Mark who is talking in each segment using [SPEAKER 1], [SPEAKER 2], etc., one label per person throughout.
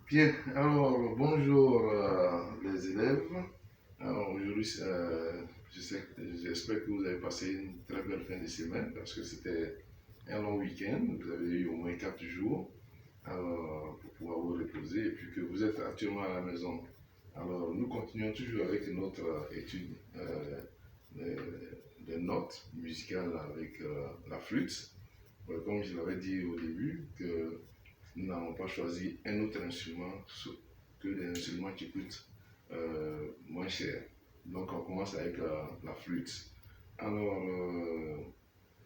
[SPEAKER 1] Bien, alors bonjour les élèves. Alors aujourd'hui, j'espère que vous avez passé une très belle fin de semaine parce que c'était un long week-end. Vous avez eu au moins 4 jours pour pouvoir vous reposer et puis que vous êtes actuellement à la maison. Alors nous continuons toujours avec notre étude des, des notes musicales avec la flûte. Comme je l'avais dit au début, que nous n'avons pas choisi un autre instrument que des instruments qui coûtent moins cher. Donc on commence avec la flûte. Alors,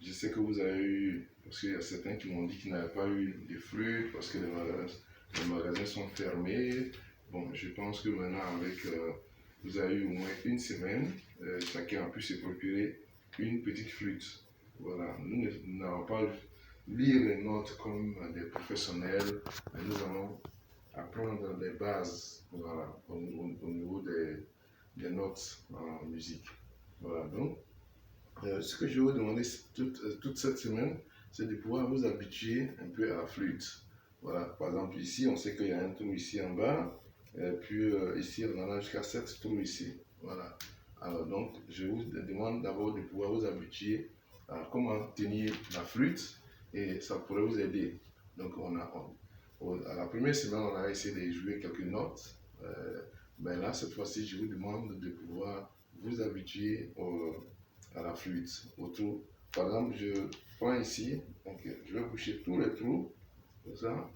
[SPEAKER 1] je sais que vous avez eu, parce qu'il y a certains qui m'ont dit qu'ils n'avaient pas eu de flûte parce que les magasins sont fermés. Bon, je pense que maintenant avec, vous avez eu au moins une semaine, chacun a pu se procurer une petite flûte. Voilà, nous n'avons pas lire les notes comme des professionnels, mais nous allons apprendre les bases, voilà, au niveau des notes en musique. Voilà, donc ce que je vais vous demander toute cette semaine, c'est de pouvoir vous habituer un peu à la flûte. Voilà, par exemple ici, on sait qu'il y a un trou ici en bas, et puis ici, on en a jusqu'à 7 trous ici. Voilà. Alors donc, je vous demande d'abord de pouvoir vous habituer à comment tenir la flûte, et ça pourrait vous aider. Donc, à la première semaine, on a essayé de jouer quelques notes. Mais là, cette fois-ci, je vous demande de pouvoir vous habituer à la flûte, au trou. Par exemple, je prends ici, donc je vais boucher tous les trous, comme ça.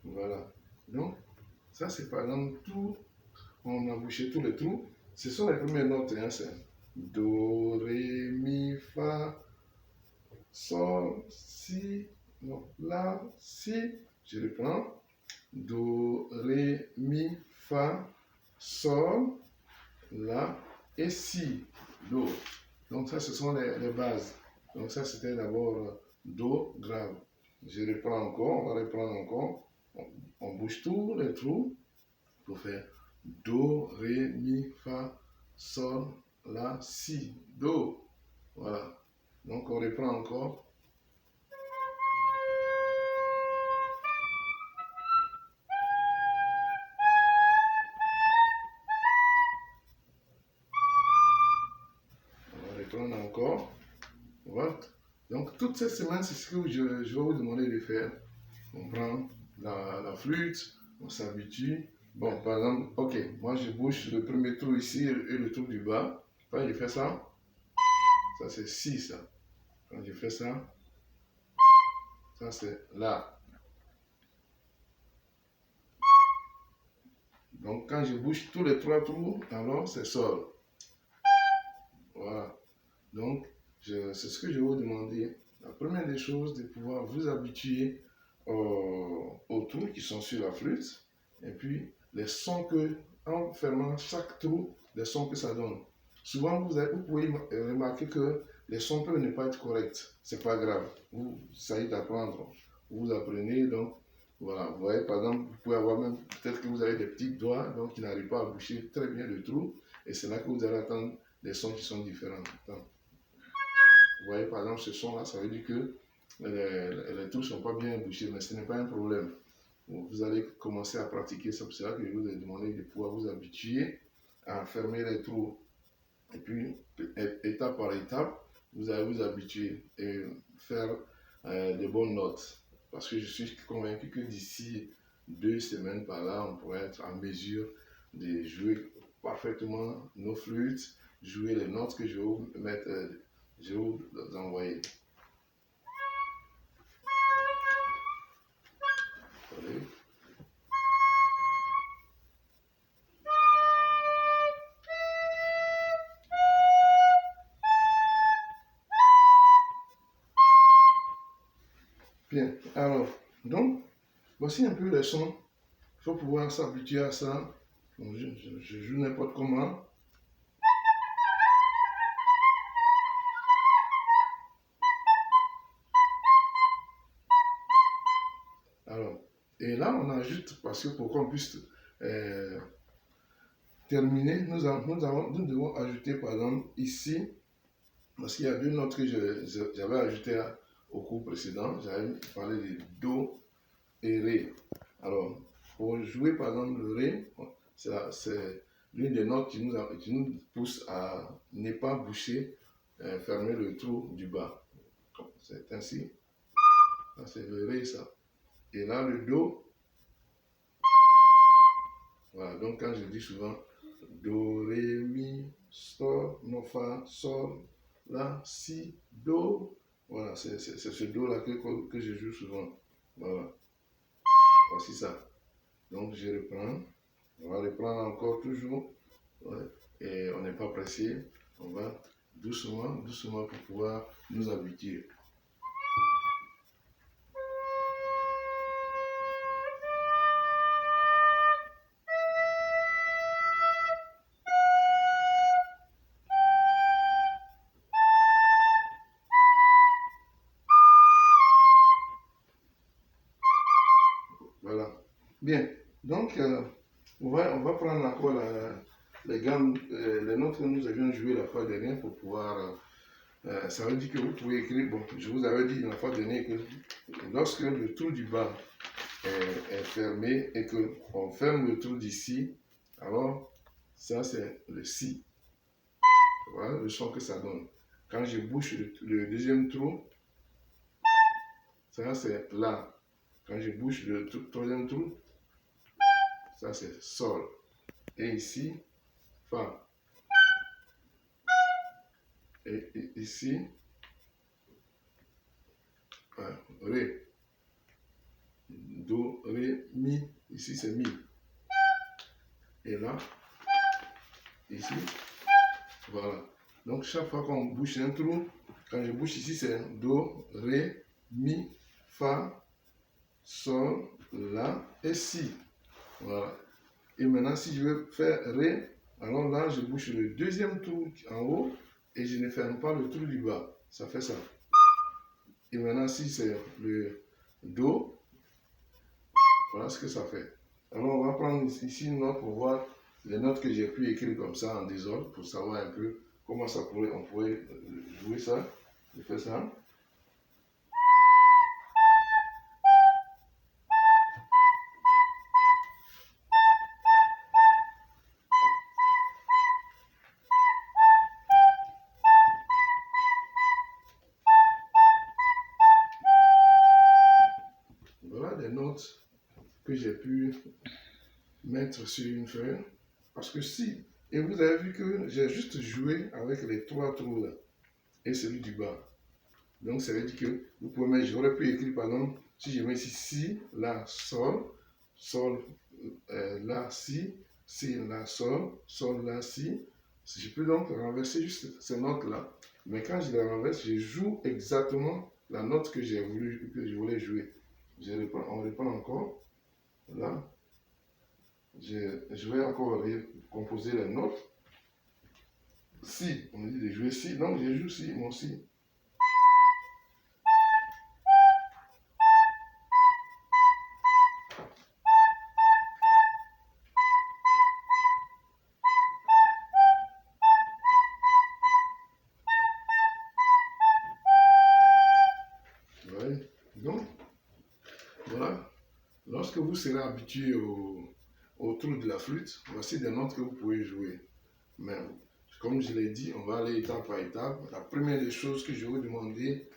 [SPEAKER 1] Voilà. Donc, ça c'est par exemple tout, on a bouché tous les trous. Ce sont les premières notes, hein, c'est Do, Ré, Mi, Fa, Sol, Si, non, La, Si. Je reprends. Do, Ré, Mi, Fa, Sol, La et Si. Do. Donc ça, ce sont les bases. Donc ça, c'était d'abord Do grave. Je reprends encore, on va reprendre encore. On bouge tous les trous pour faire Do, Ré, Mi, Fa, Sol, La, Si. Do. Voilà. Donc on reprend encore. On va reprendre encore. Voilà. Donc toute cette semaine, c'est ce que je vais vous demander de faire. On prend la flûte, on s'habitue. Bon, par exemple, ok, moi je bouge le premier trou ici et le trou du bas. Quand je fais ça c'est si ça. Quand je fais ça c'est la. Donc quand je bouge tous les trois trous, alors c'est sol. Voilà. Donc c'est ce que je vais vous demander. La première des choses, de pouvoir vous habituer aux trous qui sont sur la flûte. Et puis les sons que, en fermant chaque trou, les sons que ça donne. Souvent, vous pouvez remarquer que les sons peuvent ne pas être corrects. C'est pas grave. Vous essayez d'apprendre. Vous apprenez, donc voilà. Vous voyez, par exemple, vous pouvez avoir même, peut-être que vous avez des petits doigts, donc qui n'arrivent pas à boucher très bien le trou. Et c'est là que vous allez attendre des sons qui sont différents. Donc, vous voyez, par exemple, ce son-là, ça veut dire que les trous ne sont pas bien bouchés, mais ce n'est pas un problème. Vous allez commencer à pratiquer, c'est pour cela que je vous ai demandé de pouvoir vous habituer à fermer les trous. Et puis, étape par étape, vous allez vous habituer et faire de bonnes notes. Parce que je suis convaincu que d'ici 2 semaines par là, on pourrait être en mesure de jouer parfaitement nos flûtes, jouer les notes que je vais vous mettre, je vais vous envoyer. Allez. Bien, alors, donc, voici un peu les sons. Il faut pouvoir s'habituer à ça. Donc, je joue n'importe comment. Et là, on ajoute, parce que pour qu'on puisse terminer, nous devons ajouter, par exemple, ici, parce qu'il y a deux notes que j'avais ajoutées au cours précédent. J'avais parlé de Do et Ré. Alors, pour jouer, par exemple, le Ré, c'est l'une des notes qui nous pousse à ne pas boucher, fermer le trou du bas. C'est ainsi. Ça, c'est le Ré, ça. Et là, le Do. Voilà, donc quand je dis souvent Do, Ré, Mi, Sol, non, Fa, Sol, La, Si, Do. Voilà, c'est ce Do-là que je joue souvent. Voilà, voici ça. Donc je reprends. On va reprendre encore toujours. Ouais. Et on n'est pas pressé. On va doucement, doucement pour pouvoir nous habituer. Voilà. Bien. Donc, on va prendre encore les gammes, les notes que nous avions jouées la fois dernière pour pouvoir. Ça veut dire que vous pouvez écrire. Bon, je vous avais dit la fois dernière que lorsque le trou du bas est fermé et qu'on ferme le trou d'ici, alors ça c'est le Si. Voilà le son que ça donne. Quand je bouche le deuxième trou, ça c'est La. Quand je bouche le troisième trou, ça c'est Sol. Et ici, Fa. Et ici, Ré. Do, Ré, Mi. Ici c'est Mi. Et là, ici, voilà. Donc chaque fois qu'on bouche un trou, quand je bouche ici c'est Do, Ré, Mi, Fa, Sol, La et Si. Voilà. Et maintenant si je veux faire Ré, alors là je bouche le deuxième trou en haut et je ne ferme pas le trou du bas. Ça fait ça. Et maintenant si c'est le Do, voilà ce que ça fait. Alors on va prendre ici une note pour voir les notes que j'ai pu écrire comme ça en désordre pour savoir un peu comment on pourrait jouer ça. Je fais ça. Voilà des notes que j'ai pu mettre sur une feuille. Parce que si, et vous avez vu que j'ai juste joué avec les trois trous là et celui du bas. Donc ça veut dire que vous pouvez mettre, j'aurais pu écrire par exemple, si je mets ici Si, La, Sol, Sol, La, Si, Si, La, Sol, Sol, La, Si. Je peux donc renverser juste ces notes-là. Mais quand je les renverse, je joue exactement la note que je voulais jouer. On reprend encore. Là, je vais encore composer les notes. Si, on me dit de jouer Si, donc je joue Si, mon Si. Ouais. Donc, voilà. Lorsque vous serez habitué au trou de la flûte, voici des notes que vous pouvez jouer. Mais comme je l'ai dit, on va aller étape par étape. La première des choses que je vais vous demander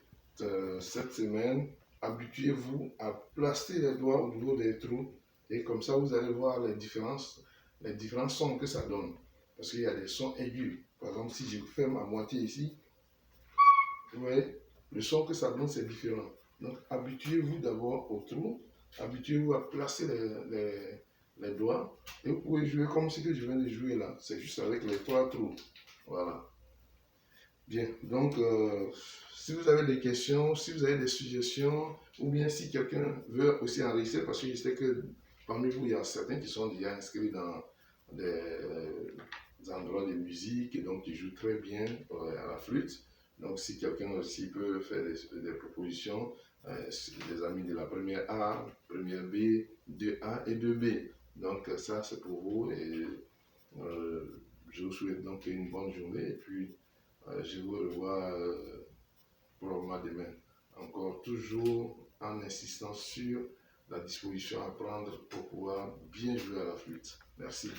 [SPEAKER 1] cette semaine, habituez-vous à placer les doigts au niveau des trous et comme ça vous allez voir les différents sons que ça donne. Parce qu'il y a des sons aigus. Par exemple, si je ferme à moitié ici, vous voyez, le son que ça donne c'est différent. Donc habituez-vous d'abord au trou, habituez-vous à placer les doigts et vous pouvez jouer comme ce que je viens de jouer là. C'est juste avec les trois trous. Voilà. Bien, donc si vous avez des questions, si vous avez des suggestions, ou bien si quelqu'un veut aussi enregistrer, parce que je sais que parmi vous, il y a certains qui sont déjà inscrits dans des endroits de musique et donc qui jouent très bien à la flûte. Donc, si quelqu'un aussi peut faire des propositions, les amis de la première A, première B, 2A et 2B. Donc, ça, c'est pour vous. Et je vous souhaite donc une bonne journée. Et puis, je vous revois probablement demain. Encore toujours en insistant sur la disposition à prendre pour pouvoir bien jouer à la flûte. Merci.